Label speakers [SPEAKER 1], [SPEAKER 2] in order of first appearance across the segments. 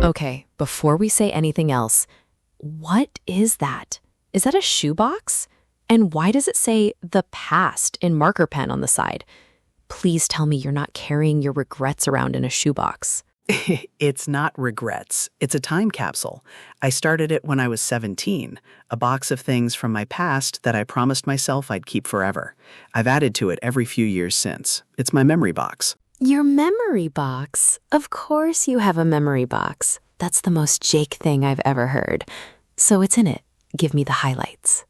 [SPEAKER 1] Okay, before we say anything else, what is that? Is that a shoebox? And why does it say the past in marker pen on the side? Please tell me you're not carrying your regrets around in a shoebox.
[SPEAKER 2] It's not regrets. It's a time capsule. I started it when I was 17, a box of things from my past that I promised myself I'd keep forever. I've added to it every few years since. It's my memory box.
[SPEAKER 1] Your memory box? Of course you have a memory box. That's the most Jake thing I've ever heard. So what's in it? Give me the highlights.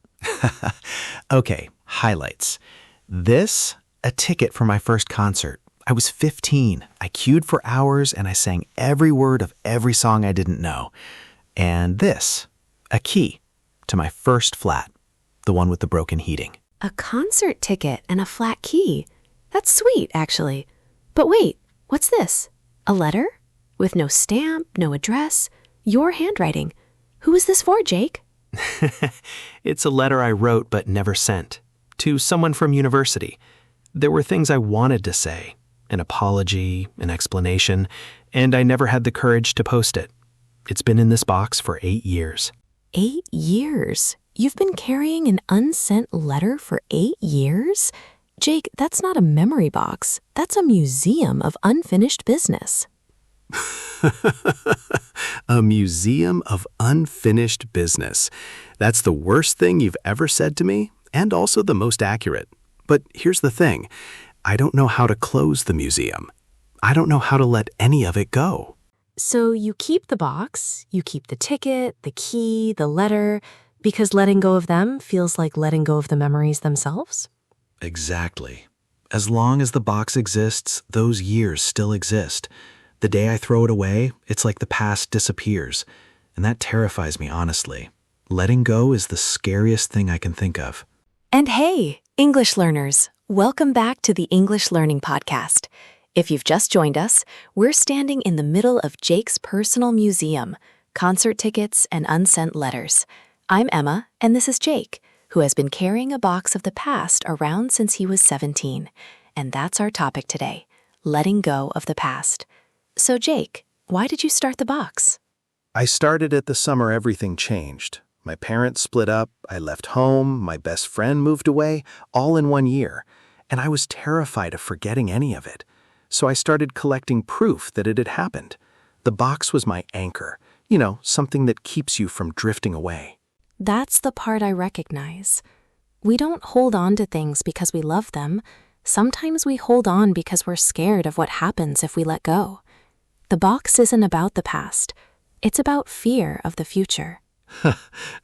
[SPEAKER 3] Okay, highlights. This, a ticket for my first concert. I was 15. I queued for hours and I sang every word of every song I didn't know. And this, a key to my first flat, the one with the broken heating.
[SPEAKER 1] A concert ticket and a flat key. That's sweet, actually. But wait, what's this? A letter? With no stamp, no address, your handwriting. Who is this for, Jake?
[SPEAKER 3] It's a letter I wrote but never sent, to someone from university. There were things I wanted to say, an apology, an explanation, and I never had the courage to post it. It's been in this box for 8 years.
[SPEAKER 1] 8 years? You've been carrying an unsent letter for 8 years? Jake, that's not a memory box. That's a museum of unfinished business.
[SPEAKER 3] A museum of unfinished business. That's the worst thing you've ever said to me, and also the most accurate. But here's the thing. I don't know how to close the museum. I don't know how to let any of it go.
[SPEAKER 1] So you keep the box, you keep the ticket, the key, the letter, because letting go of them feels like letting go of the memories themselves?
[SPEAKER 3] Exactly. As long as the box exists, those years still exist. The day I throw it away, it's like the past disappears. And that terrifies me, honestly. Letting go is the scariest thing I can think of.
[SPEAKER 1] And hey, English learners, welcome back to the English Learning Podcast. If you've just joined us, we're standing in the middle of Jake's personal museum, concert tickets and unsent letters. I'm Emma, and this is Jake, who has been carrying a box of the past around since he was 17. And that's our topic today, letting go of the past. So Jake, why did you start the box?
[SPEAKER 3] I started it the summer everything changed. My parents split up, I left home, my best friend moved away, all in 1 year. And I was terrified of forgetting any of it. So I started collecting proof that it had happened. The box was my anchor, something that keeps you from drifting away.
[SPEAKER 1] That's the part I recognize. We don't hold on to things because we love them. Sometimes we hold on because we're scared of what happens if we let go. The box isn't about the past. It's about fear of the future.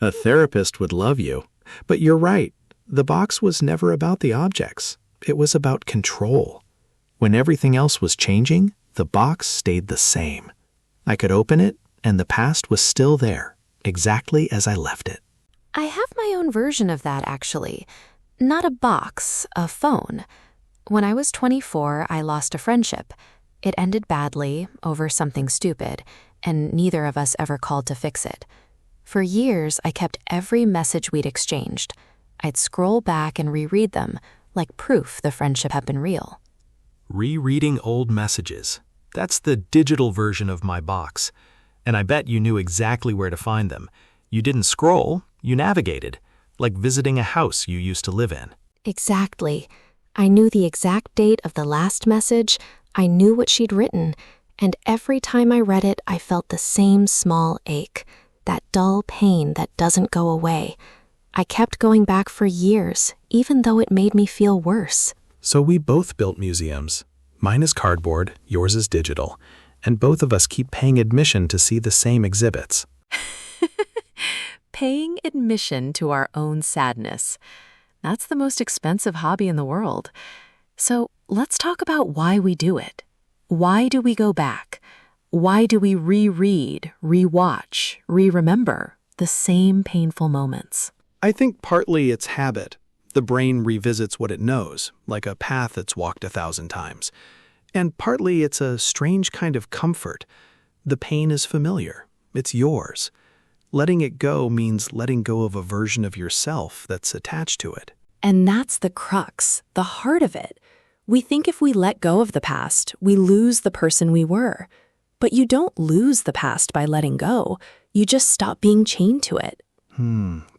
[SPEAKER 3] A therapist would love you. But you're right. The box was never about the objects. It was about control. When everything else was changing, the box stayed the same. I could open it, and the past was still there, exactly as I left it.
[SPEAKER 1] I have my own version of that, actually. Not a box, a phone. When I was 24, I lost a friendship. It ended badly, over something stupid, and neither of us ever called to fix it. For years, I kept every message we'd exchanged. I'd scroll back and reread them, like proof the friendship had been real.
[SPEAKER 3] Rereading old messages. That's the digital version of my box. And I bet you knew exactly where to find them. You didn't scroll, you navigated, like visiting a house you used to live in.
[SPEAKER 1] Exactly. I knew the exact date of the last message, I knew what she'd written, and every time I read it, I felt the same small ache, that dull pain that doesn't go away. I kept going back for years, even though it made me feel worse.
[SPEAKER 3] So we both built museums. Mine is cardboard, yours is digital, and both of us keep paying admission to see the same exhibits.
[SPEAKER 1] Paying admission to our own sadness. That's the most expensive hobby in the world. So let's talk about why we do it. Why do we go back? Why do we reread, rewatch, re-remember the same painful moments?
[SPEAKER 3] I think partly it's habit. The brain revisits what it knows, like a path that's walked 1,000 times. And partly it's a strange kind of comfort. The pain is familiar. It's yours. Letting it go means letting go of a version of yourself that's attached to it.
[SPEAKER 1] And that's the crux, the heart of it. We think if we let go of the past, we lose the person we were. But you don't lose the past by letting go. You just stop being chained to it.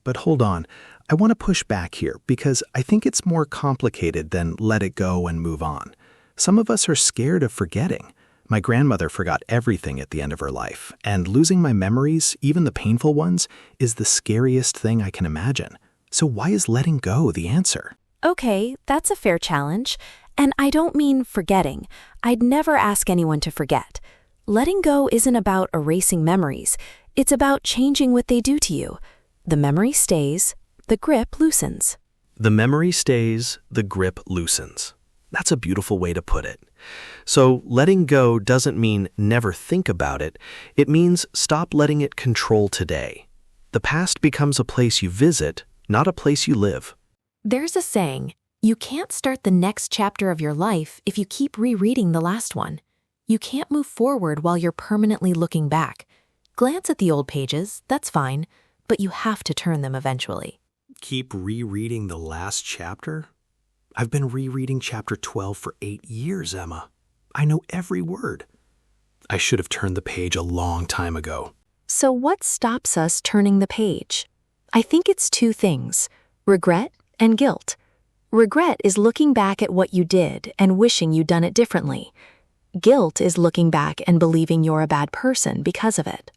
[SPEAKER 3] But hold on. I want to push back here because I think it's more complicated than let it go and move on. Some of us are scared of forgetting. My grandmother forgot everything at the end of her life, and losing my memories, even the painful ones, is the scariest thing I can imagine. So why is letting go the answer?
[SPEAKER 1] Okay, that's a fair challenge. And I don't mean forgetting. I'd never ask anyone to forget. Letting go isn't about erasing memories. It's about changing what they do to you. The memory stays, the grip loosens.
[SPEAKER 3] The memory stays, the grip loosens. That's a beautiful way to put it. So letting go doesn't mean never think about it. It means stop letting it control today. The past becomes a place you visit, not a place you live.
[SPEAKER 1] There's a saying, you can't start the next chapter of your life if you keep rereading the last one. You can't move forward while you're permanently looking back. Glance at the old pages, that's fine, but you have to turn them eventually.
[SPEAKER 3] Keep rereading the last chapter? I've been rereading chapter 12 for 8 years, Emma. I know every word. I should have turned the page a long time ago.
[SPEAKER 1] So what stops us turning the page? I think it's two things, regret and guilt. Regret is looking back at what you did and wishing you'd done it differently. Guilt is looking back and believing you're a bad person because of it.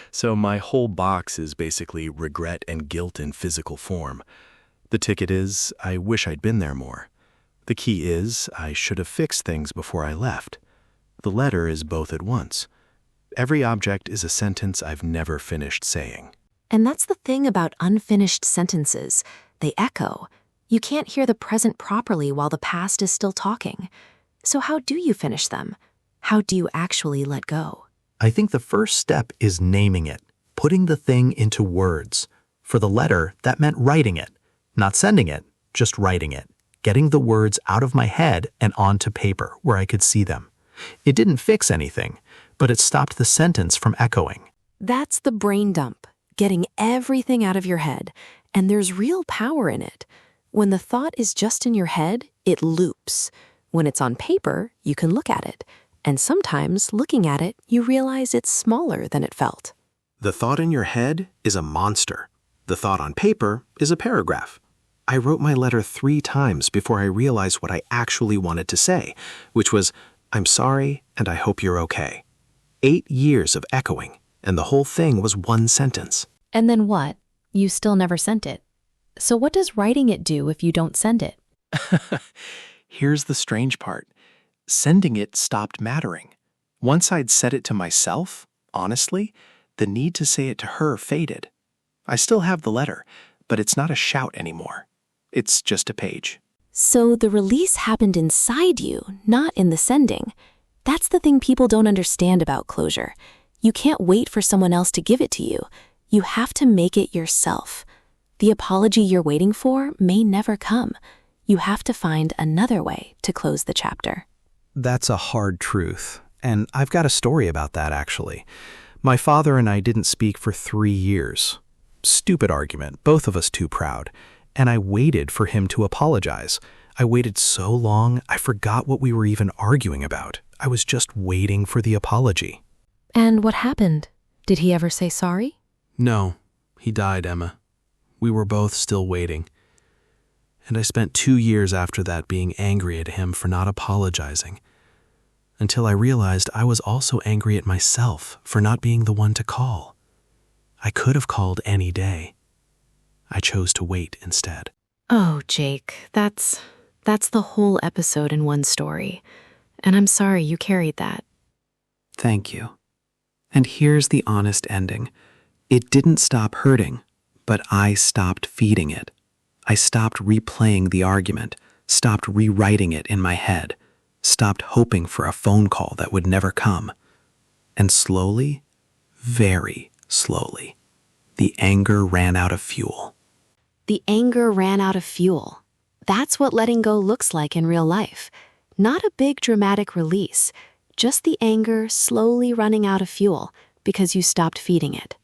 [SPEAKER 3] So my whole box is basically regret and guilt in physical form. The ticket is, I wish I'd been there more. The key is, I should have fixed things before I left. The letter is both at once. Every object is a sentence I've never finished saying.
[SPEAKER 1] And that's the thing about unfinished sentences. They echo. You can't hear the present properly while the past is still talking. So how do you finish them? How do you actually let go?
[SPEAKER 3] I think the first step is naming it, putting the thing into words. For the letter, that meant writing it. Not sending it, just writing it. Getting the words out of my head and onto paper where I could see them. It didn't fix anything, but it stopped the sentence from echoing.
[SPEAKER 1] That's the brain dump, getting everything out of your head. And there's real power in it. When the thought is just in your head, it loops. When it's on paper, you can look at it. And sometimes, looking at it, you realize it's smaller than it felt.
[SPEAKER 3] The thought in your head is a monster. The thought on paper is a paragraph. I wrote my letter 3 times before I realized what I actually wanted to say, which was, I'm sorry and I hope you're okay. 8 years of echoing, and the whole thing was one sentence.
[SPEAKER 1] And then what? You still never sent it. So what does writing it do if you don't send it?
[SPEAKER 3] Here's the strange part. Sending it stopped mattering. Once I'd said it to myself, honestly, the need to say it to her faded. I still have the letter, but it's not a shout anymore. It's just a page.
[SPEAKER 1] So the release happened inside you, not in the sending. That's the thing people don't understand about closure. You can't wait for someone else to give it to you. You have to make it yourself. The apology you're waiting for may never come. You have to find another way to close the chapter.
[SPEAKER 3] That's a hard truth, and I've got a story about that, actually. My father and I didn't speak for 3 years. Stupid argument, both of us too proud. And I waited for him to apologize. I waited so long, I forgot what we were even arguing about. I was just waiting for the apology.
[SPEAKER 1] And what happened? Did he ever say sorry?
[SPEAKER 3] No, he died, Emma. We were both still waiting. And I spent 2 years after that being angry at him for not apologizing, until I realized I was also angry at myself for not being the one to call. I could have called any day. I chose to wait instead.
[SPEAKER 1] Oh, Jake, that's the whole episode in one story. And I'm sorry you carried that.
[SPEAKER 2] Thank you. And here's the honest ending. It didn't stop hurting, but I stopped feeding it. I stopped replaying the argument, stopped rewriting it in my head, stopped hoping for a phone call that would never come. And slowly, very slowly, the anger ran out of fuel.
[SPEAKER 1] The anger ran out of fuel. That's what letting go looks like in real life. Not a big dramatic release, just the anger slowly running out of fuel because you stopped feeding it.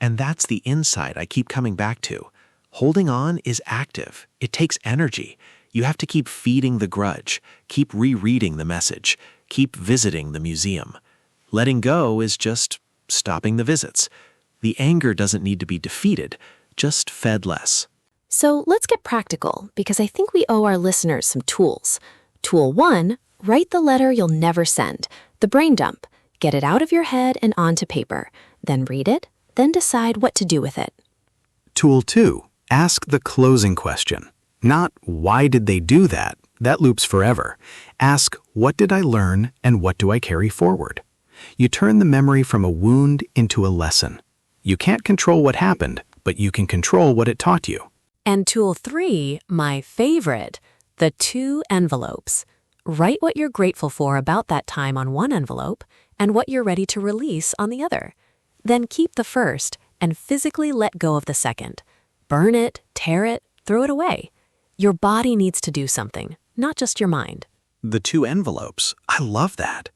[SPEAKER 3] And that's the insight I keep coming back to. Holding on is active. It takes energy. You have to keep feeding the grudge, keep rereading the message, keep visiting the museum.
[SPEAKER 4] Letting go is just stopping the visits. The anger doesn't need to be defeated, just fed less.
[SPEAKER 1] So let's get practical, because I think we owe our listeners some tools. Tool 1, write the letter you'll never send, the brain dump. Get it out of your head and onto paper. Then read it, then decide what to do with it.
[SPEAKER 3] Tool 2, ask the closing question. Not, why did they do that? That loops forever. Ask, what did I learn and what do I carry forward? You turn the memory from a wound into a lesson. You can't control what happened, but you can control what it taught you.
[SPEAKER 1] And tool 3, my favorite, the 2 envelopes. Write what you're grateful for about that time on one envelope and what you're ready to release on the other. Then keep the first and physically let go of the second. Burn it, tear it, throw it away. Your body needs to do something, not just your mind.
[SPEAKER 3] The 2 envelopes, I love that.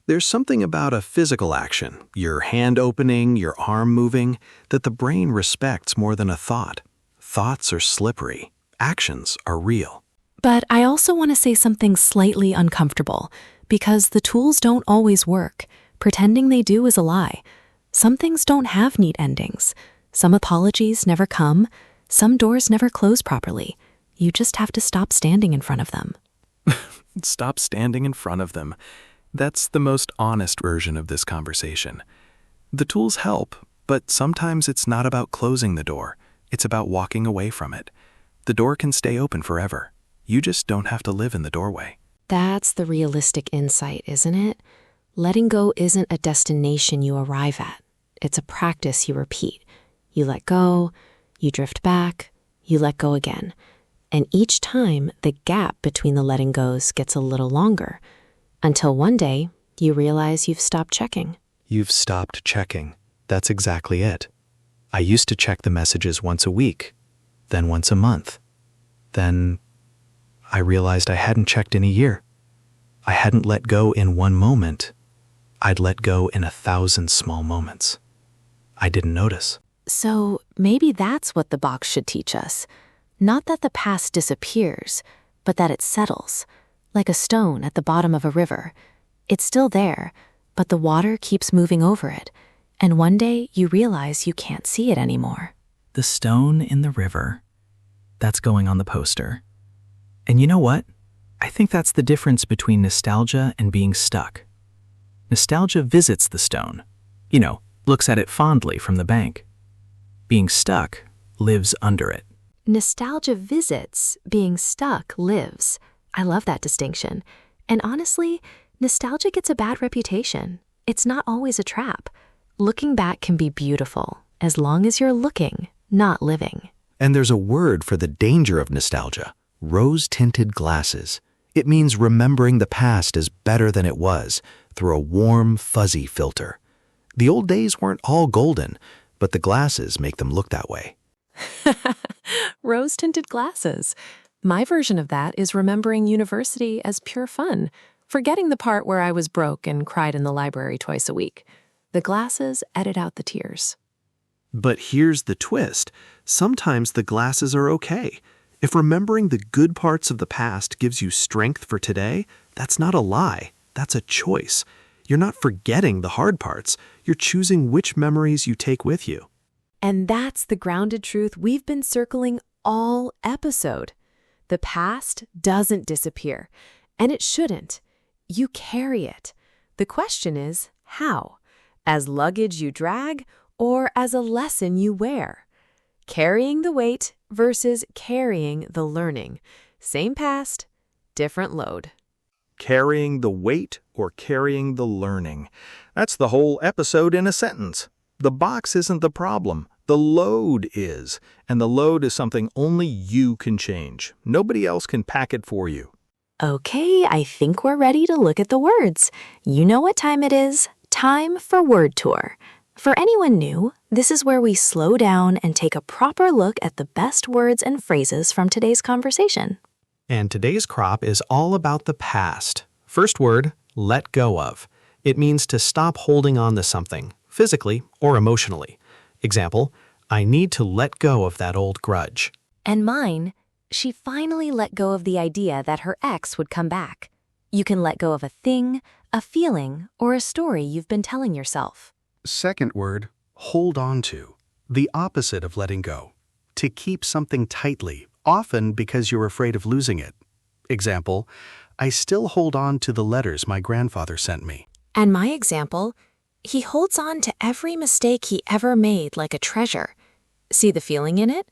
[SPEAKER 3] There's something about a physical action, your hand opening, your arm moving, that the brain respects more than a thought. Thoughts are slippery. Actions are real.
[SPEAKER 1] But I also want to say something slightly uncomfortable, because the tools don't always work. Pretending they do is a lie. Some things don't have neat endings. Some apologies never come. Some doors never close properly. You just have to stop standing in front of them.
[SPEAKER 3] Stop standing in front of them. That's the most honest version of this conversation. The tools help, but sometimes it's not about closing the door. It's about walking away from it. The door can stay open forever. You just don't have to live in the doorway.
[SPEAKER 1] That's the realistic insight, isn't it? Letting go isn't a destination you arrive at. It's a practice you repeat. You let go, you drift back, you let go again. And each time, the gap between the letting goes gets a little longer, until one day, you realize you've stopped checking.
[SPEAKER 3] You've stopped checking. That's exactly it. I used to check the messages once a week, then once a month. Then I realized I hadn't checked in a year. I hadn't let go in one moment. I'd let go in 1,000 small moments. I didn't notice.
[SPEAKER 1] So maybe that's what the box should teach us. Not that the past disappears, but that it settles, like a stone at the bottom of a river. It's still there, but the water keeps moving over it, and one day you realize you can't see it anymore.
[SPEAKER 2] The stone in the river. That's going on the poster. And you know what? I think that's the difference between nostalgia and being stuck. Nostalgia visits the stone. Looks at it fondly from the bank. Being stuck lives under it.
[SPEAKER 1] Nostalgia visits, being stuck lives. I love that distinction. And honestly, nostalgia gets a bad reputation. It's not always a trap. Looking back can be beautiful, as long as you're looking, not living.
[SPEAKER 3] And there's a word for the danger of nostalgia: rose-tinted glasses. It means remembering the past as better than it was through a warm, fuzzy filter. The old days weren't all golden, but the glasses make them look that way.
[SPEAKER 1] Rose-tinted glasses. My version of that is remembering university as pure fun, forgetting the part where I was broke and cried in the library twice a week. The glasses edit out the tears.
[SPEAKER 3] But here's the twist. Sometimes the glasses are okay. If remembering the good parts of the past gives you strength for today, that's not a lie. That's a choice. You're not forgetting the hard parts. You're choosing which memories you take with you.
[SPEAKER 1] And that's the grounded truth we've been circling all episode. The past doesn't disappear, and it shouldn't. You carry it. The question is, how? As luggage you drag, or as a lesson you wear? Carrying the weight versus carrying the learning. Same past, different load.
[SPEAKER 3] Carrying the weight or carrying the learning. That's the whole episode in a sentence. The box isn't the problem. The load is. And the load is something only you can change. Nobody else can pack it for you.
[SPEAKER 1] Okay, I think we're ready to look at the words. You know what time it is. Time for Word Tour. For anyone new, this is where we slow down and take a proper look at the best words and phrases from today's conversation.
[SPEAKER 3] And today's crop is all about the past. First word, let go of. It means to stop holding on to something, physically or emotionally. Example, I need to let go of that old grudge.
[SPEAKER 1] And mine, she finally let go of the idea that her ex would come back. You can let go of a thing, a feeling or a story you've been telling yourself.
[SPEAKER 3] Second word, hold on to. The opposite of letting go. To keep something tightly, often because you're afraid of losing it. Example, I still hold on to the letters my grandfather sent me.
[SPEAKER 1] And my example, he holds on to every mistake he ever made like a treasure. See the feeling in it?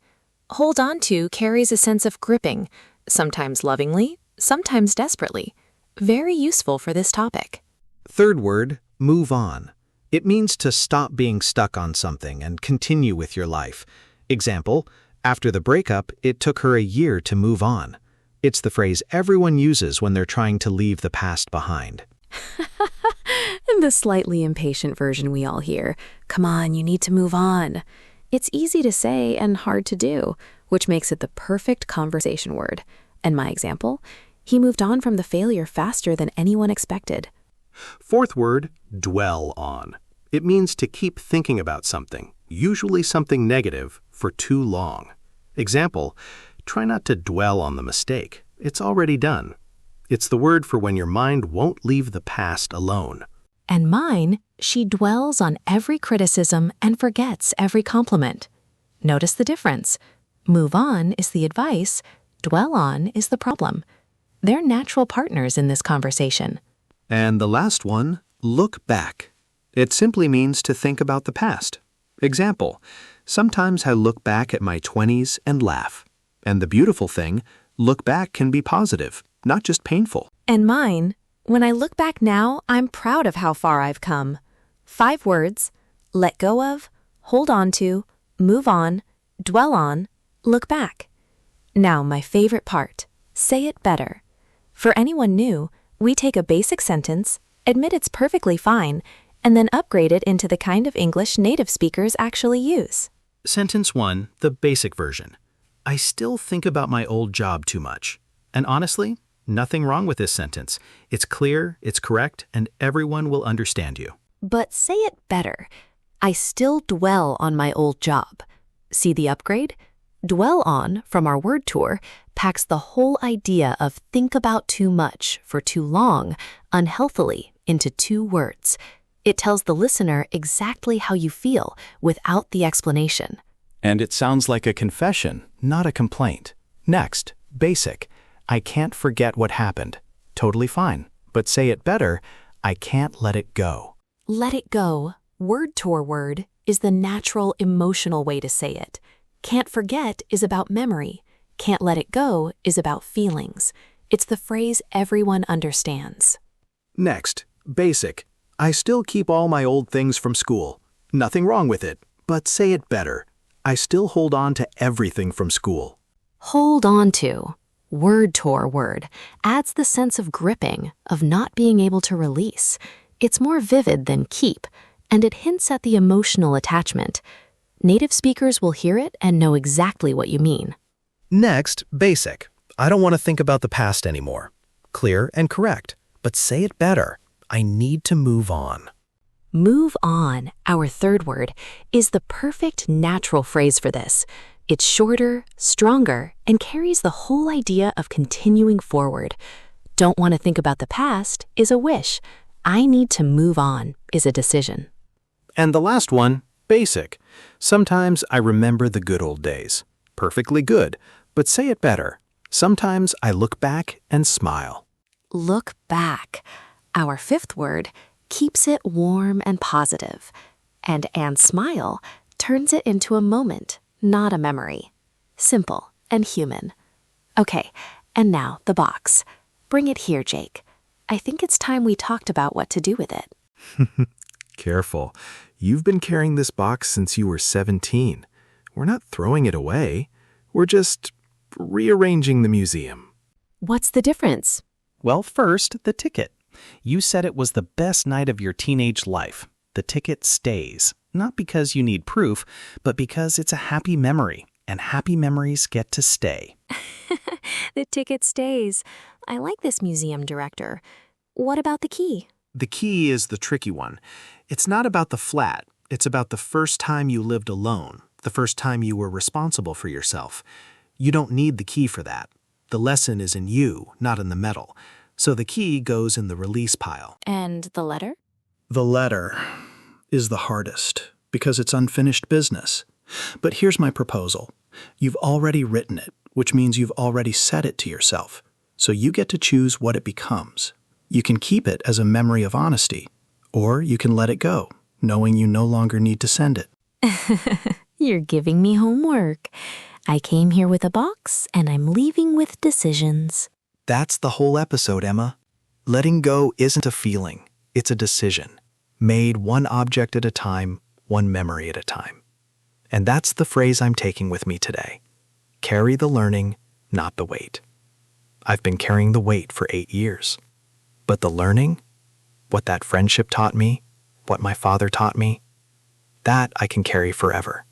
[SPEAKER 1] Hold on to carries a sense of gripping, sometimes lovingly, sometimes desperately. Very useful for this topic.
[SPEAKER 5] Third word, move on. It means to stop being stuck on something and continue with your life. Example, after the breakup, it took her a year to move on. It's the phrase everyone uses when they're trying to leave the past behind.
[SPEAKER 1] And the slightly impatient version we all hear, come on, you need to move on. It's easy to say and hard to do, which makes it the perfect conversation word. And my example, he moved on from the failure faster than anyone expected.
[SPEAKER 3] Fourth word, dwell on. It means to keep thinking about something, usually something negative, for too long. Example, try not to dwell on the mistake. It's already done. It's the word for when your mind won't leave the past alone.
[SPEAKER 1] And mine, she dwells on every criticism and forgets every compliment. Notice the difference. Move on is the advice, dwell on is the problem. They're natural partners in this conversation.
[SPEAKER 3] And the last one, look back. It simply means to think about the past. Example, sometimes I look back at my 20s and laugh. And the beautiful thing, look back can be positive, not just painful.
[SPEAKER 1] And mine, when I look back now, I'm proud of how far I've come. 5 words, let go of, hold on to, move on, dwell on, look back. Now my favorite part, say it better. For anyone new, we take a basic sentence, admit it's perfectly fine, and then upgrade it into the kind of English native speakers actually use.
[SPEAKER 2] Sentence 1, the basic version. I still think about my old job too much. And honestly, nothing wrong with this sentence. It's clear, it's correct, and everyone will understand you.
[SPEAKER 1] But say it better. I still dwell on my old job. See the upgrade? Dwell on, from our word tour, packs the whole idea of think about too much, for too long, unhealthily, into 2 words. It tells the listener exactly how you feel without the explanation.
[SPEAKER 6] And it sounds like a confession, not a complaint. Next, basic. I can't forget what happened. Totally fine. But say it better, I can't let it go.
[SPEAKER 1] Let it go, word tour word, is the natural emotional way to say it. Can't forget is about memory. Can't let it go is about feelings. It's the phrase everyone understands.
[SPEAKER 3] Next, basic. I still keep all my old things from school. Nothing wrong with it, but say it better. I still hold on to everything from school.
[SPEAKER 1] Hold on to, word tour word, adds the sense of gripping, of not being able to release. It's more vivid than keep, and it hints at the emotional attachment. Native speakers will hear it and know exactly what you mean.
[SPEAKER 5] Next, basic. I don't want to think about the past anymore. Clear and correct, but say it better. I need to move on.
[SPEAKER 1] Move on, our third word, is the perfect natural phrase for this. It's shorter, stronger, and carries the whole idea of continuing forward. Don't want to think about the past is a wish. I need to move on is a decision.
[SPEAKER 3] And the last one, basic. Sometimes I remember the good old days. Perfectly good, but say it better. Sometimes I look back and smile.
[SPEAKER 1] Look back. Our fifth word keeps it warm and positive. And smile turns it into a moment, not a memory. Simple and human. Okay, and now the box. Bring it here, Jake. I think it's time we talked about what to do with it.
[SPEAKER 6] Careful. You've been carrying this box since you were 17. We're not throwing it away. We're just rearranging the museum.
[SPEAKER 1] What's the difference?
[SPEAKER 2] Well, first, the ticket. You said it was the best night of your teenage life. The ticket stays, not because you need proof, but because it's a happy memory, and happy memories get to stay.
[SPEAKER 1] The ticket stays. I like this museum director. What about the key?
[SPEAKER 3] The key is the tricky one. It's not about the flat. It's about the first time you lived alone, the first time you were responsible for yourself. You don't need the key for that. The lesson is in you, not in the metal.
[SPEAKER 6] So the key goes in the release pile.
[SPEAKER 1] And the letter?
[SPEAKER 7] The letter is the hardest because it's unfinished business. But here's my proposal. You've already written it, which means you've already said it to yourself. So you get to choose what it becomes. You can keep it as a memory of honesty, or you can let it go, knowing you no longer need to send it.
[SPEAKER 1] You're giving me homework. I came here with a box, and I'm leaving with decisions.
[SPEAKER 6] That's the whole episode, Emma. Letting go isn't a feeling, it's a decision. Made one object at a time, one memory at a time. And that's the phrase I'm taking with me today. Carry the learning, not the weight. I've been carrying the weight for 8 years. But the learning, what that friendship taught me, what my father taught me, that I can carry forever.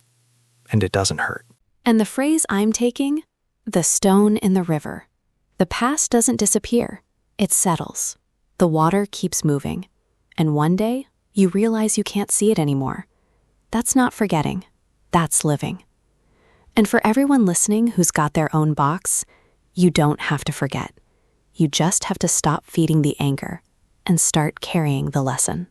[SPEAKER 6] And it doesn't hurt.
[SPEAKER 1] And the phrase I'm taking? The stone in the river. The past doesn't disappear. It settles. The water keeps moving. And one day, you realize you can't see it anymore. That's not forgetting. That's living. And for everyone listening who's got their own box, you don't have to forget. You just have to stop feeding the anger and start carrying the lesson.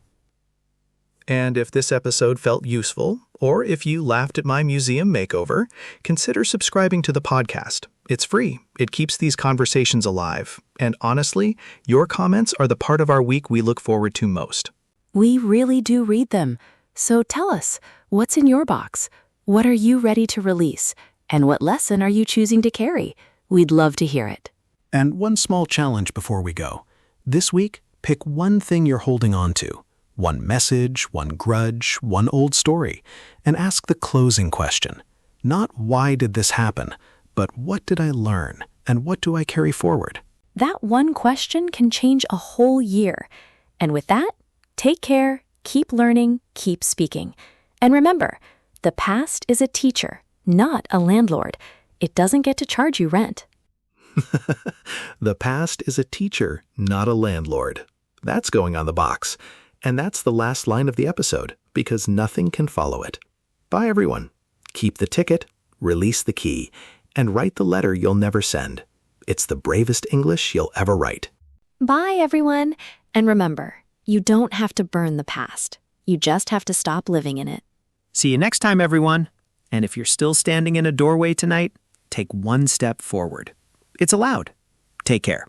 [SPEAKER 6] And if this episode felt useful, or if you laughed at my museum makeover, consider subscribing to the podcast. It's free. It keeps these conversations alive. And honestly, your comments are the part of our week we look forward to most.
[SPEAKER 1] We really do read them. So tell us, what's in your box? What are you ready to release? And what lesson are you choosing to carry? We'd love to hear it.
[SPEAKER 6] And one small challenge before we go. This week, pick one thing you're holding on to. One message, one grudge, one old story. And ask the closing question. Not why did this happen, but what did I learn? And what do I carry forward?
[SPEAKER 1] That one question can change a whole year. And with that, take care, keep learning, keep speaking. And remember, the past is a teacher, not a landlord. It doesn't get to charge you rent.
[SPEAKER 6] The past is a teacher, not a landlord. That's going on the box. And that's the last line of the episode, because nothing can follow it. Bye, everyone. Keep the ticket, release the key, and write the letter you'll never send. It's the bravest English you'll ever write.
[SPEAKER 1] Bye, everyone. And remember, you don't have to burn the past. You just have to stop living in it.
[SPEAKER 4] See you next time, everyone. And if you're still standing in a doorway tonight, take one step forward. It's allowed. Take care.